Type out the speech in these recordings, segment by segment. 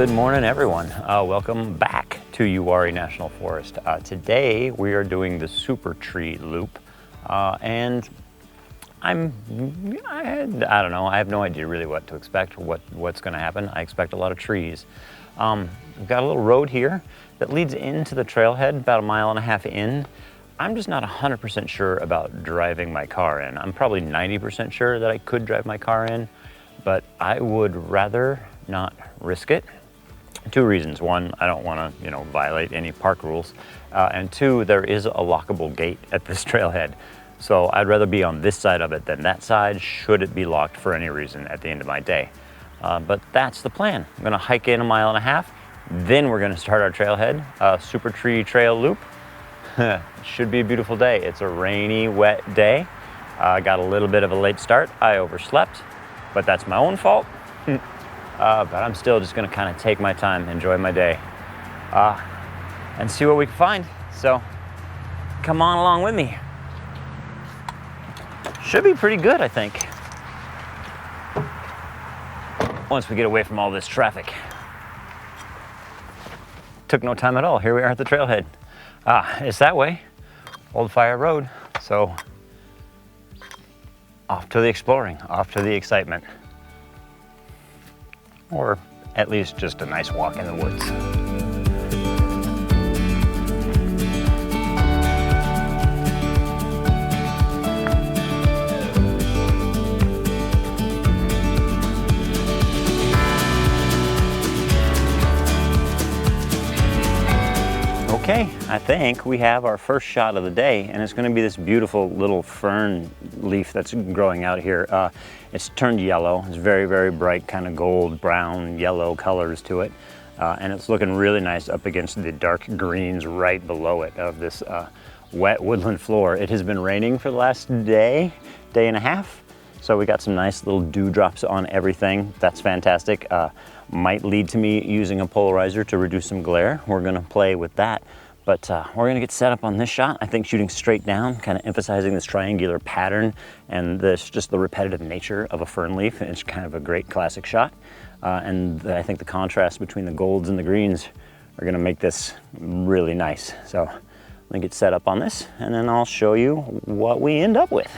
Good morning, everyone. Welcome back to Uwharrie National Forest. Today we are doing the Super Tree Loop, and I don't know. I have no idea really what to expect, what's going to happen. I expect a lot of trees. We've got a little road here that leads into the trailhead, about 1.5 miles in. I'm just not 100% sure about driving my car in. I'm probably 90% sure that I could drive my car in, but I would rather not risk it. 2 reasons. 1, I don't want to, violate any park rules. And 2, there is a lockable gate at this trailhead. So I'd rather be on this side of it than that side, should it be locked for any reason at the end of my day. But that's the plan. I'm going to hike in 1.5 miles. Then we're going to start our trailhead, Super Tree Trail Loop. It should be a beautiful day. It's a rainy, wet day. Got a little bit of a late start. I overslept, but that's my own fault. But I'm still just gonna kind of take my time, enjoy my day, and see what we can find. So come on along with me. Should be pretty good, I think, once we get away from all this traffic. Took no time at all. Here we are at the trailhead. It's that way, Old Fire Road. So off to the exploring, off to the excitement. Or at least just a nice walk in the woods. Okay, I think we have our first shot of the day, and it's going to be this beautiful little fern leaf that's growing out here. It's turned yellow. It's very, very bright, kind of gold, brown, yellow colors to it. And it's looking really nice up against the dark greens right below it of this wet woodland floor. It has been raining for the last day and a half. So we got some nice little dewdrops on everything. That's fantastic. Might lead to me using a polarizer to reduce some glare. We're gonna play with that. But we're gonna get set up on this shot. I think shooting straight down, kind of emphasizing this triangular pattern and just the repetitive nature of a fern leaf. It's kind of a great classic shot. And I think the contrast between the golds and the greens are gonna make this really nice. So I'm gonna get set up on this, and then I'll show you what we end up with.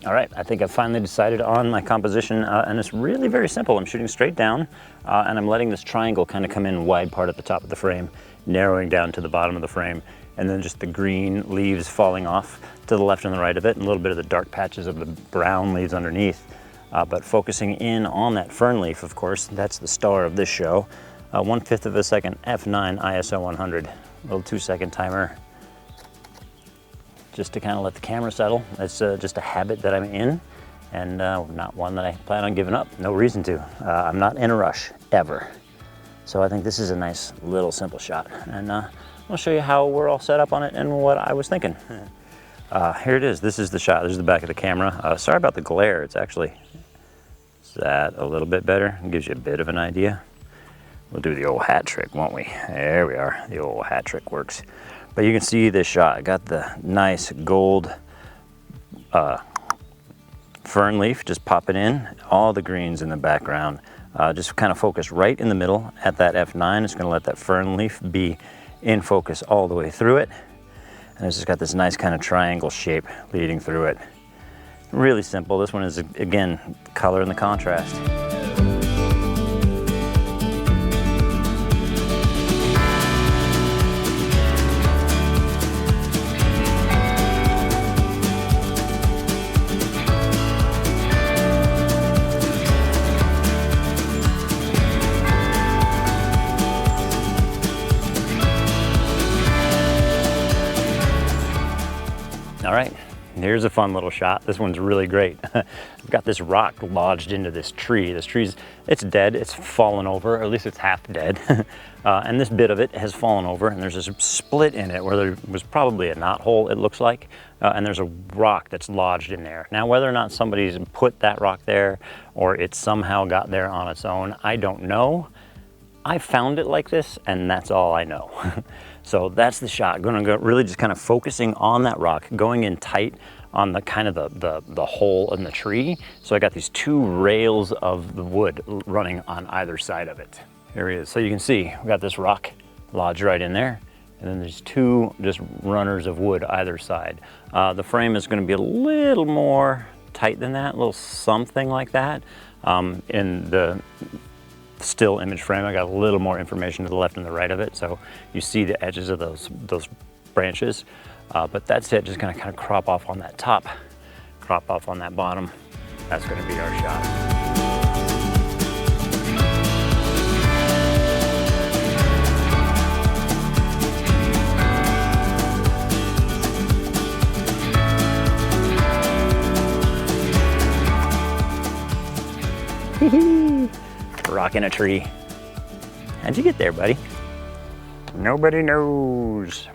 All right, I think I've finally decided on my composition, and it's really very simple. I'm shooting straight down, and I'm letting this triangle kind of come in wide part at the top of the frame, narrowing down to the bottom of the frame, and then just the green leaves falling off to the left and the right of it, and a little bit of the dark patches of the brown leaves underneath. But focusing in on that fern leaf, of course, that's the star of this show. 1/5 of a second f9 ISO 100, little 2-second timer, just to kind of let the camera settle. It's just a habit that I'm in, and not one that I plan on giving up. No reason to. I'm not in a rush, ever. So I think this is a nice little simple shot, and I'll show you how we're all set up on it and what I was thinking. Here it is. This is the shot. This is the back of the camera. Sorry about the glare. It's actually, is that a little bit better? It gives you a bit of an idea. We'll do the old hat trick, won't we? There we are. The old hat trick works. But you can see this shot. I got the nice gold fern leaf just popping in, all the greens in the background. Just kind of focus right in the middle at that f9. It's going to let that fern leaf be in focus all the way through it. And it's just got this nice kind of triangle shape leading through it. Really simple. This one is, again, color and the contrast. All right, here's a fun little shot. This one's really great. I've got this rock lodged into this tree. This tree's, it's dead, it's fallen over, or at least it's half dead. And this bit of it has fallen over, and there's this split in it where there was probably a knot hole, it looks like, and there's a rock that's lodged in there. Now, whether or not somebody's put that rock there, or it somehow got there on its own, I don't know. I found it like this, and that's all I know. So that's the shot. Gonna go really just kind of focusing on that rock, going in tight on the kind of the hole in the tree. So I got these two rails of the wood running on either side of it. Here he is. So you can see we got this rock lodged right in there. And then there's two just runners of wood either side. The frame is going to be a little more tight than that, a little something like that. In the still image frame, I got a little more information to the left and the right of it. So you see the edges of those branches. But that's it, just gonna kind of crop off on that top, crop off on that bottom. That's gonna be our shot. Rocking a tree. How'd you get there, buddy? Nobody knows.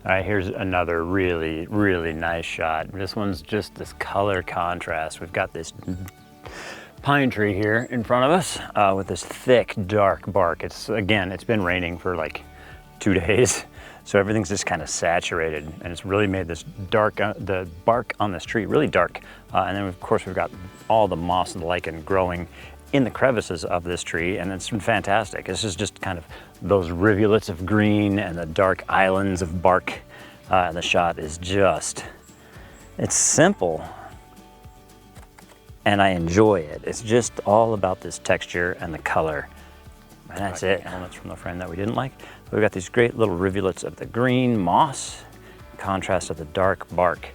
All right, here's another really, really nice shot. This one's just this color contrast. We've got this pine tree here in front of us with this thick, dark bark. It's been raining for like 2 days, so everything's just kind of saturated, and it's really made this dark, the bark on this tree really dark. And then of course we've got all the moss and lichen growing in the crevices of this tree, and it's been fantastic. This is just kind of those rivulets of green and the dark islands of bark. The shot is just, it's simple, and I enjoy it. It's just all about this texture and the color. And that's it. Elements from the frame that we didn't like. We've got these great little rivulets of the green moss, contrast of the dark bark.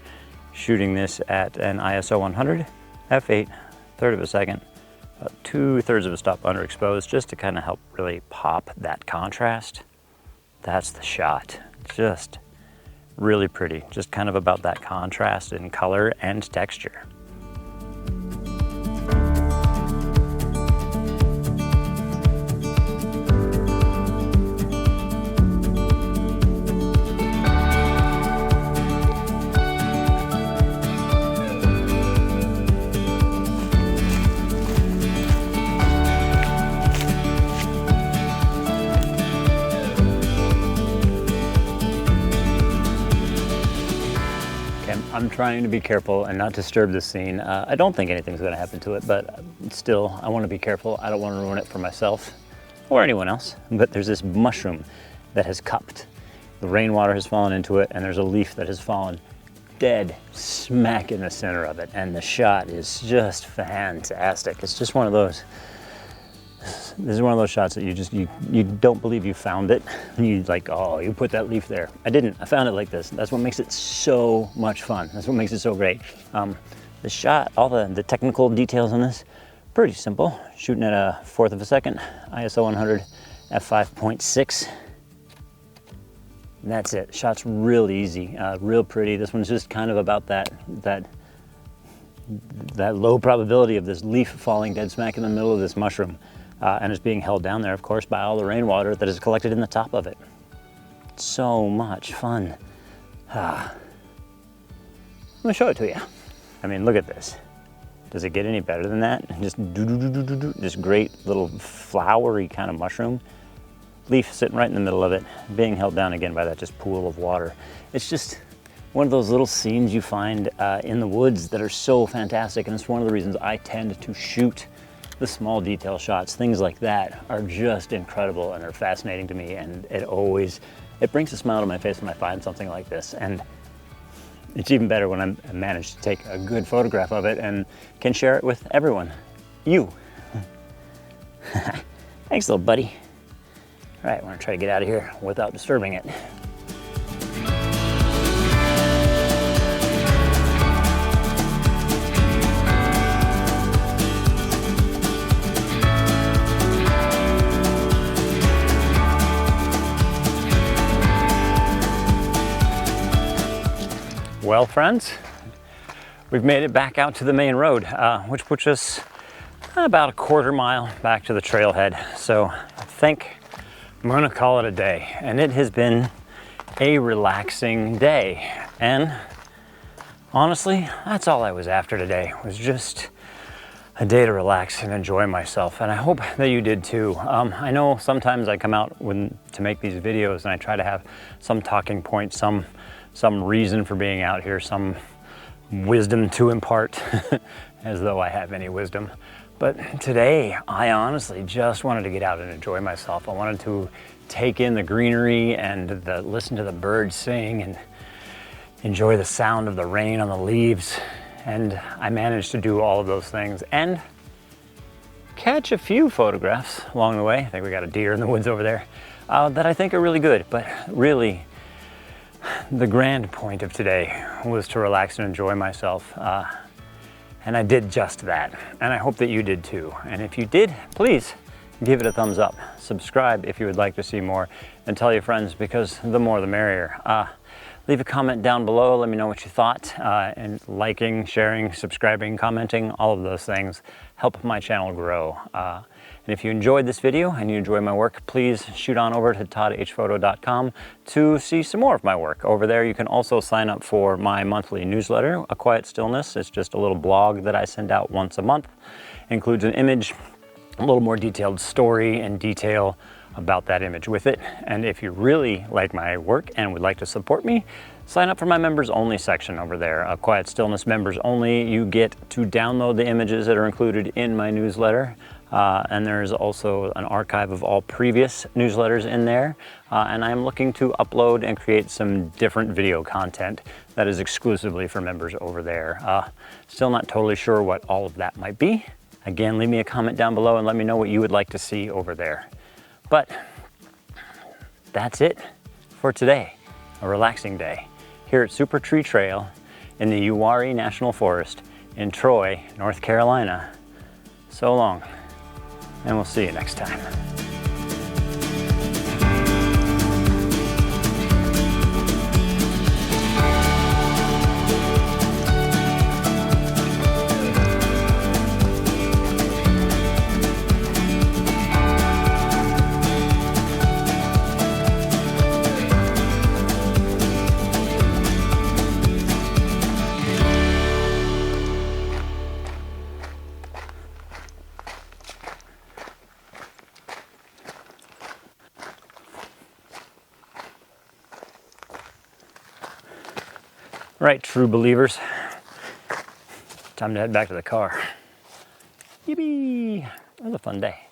Shooting this at an ISO 100, f8, third of a second, about 2/3 of a stop underexposed, just to kind of help really pop that contrast. That's the shot. Just really pretty. Just kind of about that contrast in color and texture. I'm trying to be careful and not disturb the scene. I don't think anything's gonna happen to it, but still, I wanna be careful. I don't wanna ruin it for myself or anyone else. But there's this mushroom that has cupped. The rainwater has fallen into it, and there's a leaf that has fallen dead smack in the center of it. And the shot is just fantastic. It's just one of those, this is one of those shots that you don't believe you found it. You like, oh, you put that leaf there. I didn't, I found it like this. That's what makes it so much fun. That's what makes it so great. The shot, all the technical details on this, pretty simple. Shooting at a 1/4 of a second, ISO 100, f5.6. And that's it. Shot's real easy, real pretty. This one's just kind of about that low probability of this leaf falling dead smack in the middle of this mushroom. And it's being held down there, of course, by all the rainwater that is collected in the top of it. So much fun. I'm gonna show it to you. I mean, look at this. Does it get any better than that? Just this great little flowery kind of mushroom. Leaf sitting right in the middle of it, being held down again by that just pool of water. It's just one of those little scenes you find in the woods that are so fantastic, and it's one of the reasons I tend to shoot the small detail shots. Things like that are just incredible, and they're fascinating to me, and it brings a smile to my face when I find something like this. And it's even better when I manage to take a good photograph of it and can share it with everyone. You. Thanks, little buddy. All right, I want to try to get out of here without disturbing it. Well, friends, we've made it back out to the main road, which puts us about 1/4 mile back to the trailhead. So I think I'm gonna call it a day. And it has been a relaxing day. And honestly, that's all I was after today, was just a day to relax and enjoy myself. And I hope that you did too. I know sometimes I come out to make these videos and I try to have some talking point, some reason for being out here, some wisdom to impart, as though I have any wisdom. But today, I honestly just wanted to get out and enjoy myself. I wanted to take in the greenery and listen to the birds sing and enjoy the sound of the rain on the leaves. And I managed to do all of those things and catch a few photographs along the way. I think we got a deer in the woods over there that I think are really good. But really, the grand point of today was to relax and enjoy myself. And I did just that. And I hope that you did too. And if you did, please give it a thumbs up. Subscribe if you would like to see more, and tell your friends, because the more the merrier. Leave a comment down below. Let me know what you thought. And liking, sharing, subscribing, commenting, all of those things help my channel grow. And if you enjoyed this video and you enjoy my work, please shoot on over to toddhphoto.com to see some more of my work. Over there, you can also sign up for my monthly newsletter, A Quiet Stillness. It's just a little blog that I send out once a month. It includes an image, a little more detailed story and detail about that image with it. And if you really like my work and would like to support me, sign up for my members only section over there. A Quiet Stillness members only. You get to download the images that are included in my newsletter. And there's also an archive of all previous newsletters in there. And I'm looking to upload and create some different video content that is exclusively for members over there. Still not totally sure what all of that might be. Again, leave me a comment down below and let me know what you would like to see over there. But that's it for today. A relaxing day here at Super Tree Trail in the Uwharrie National Forest in Troy, North Carolina. So long, and we'll see you next time. Right, true believers. Time to head back to the car. Yippee! That was a fun day.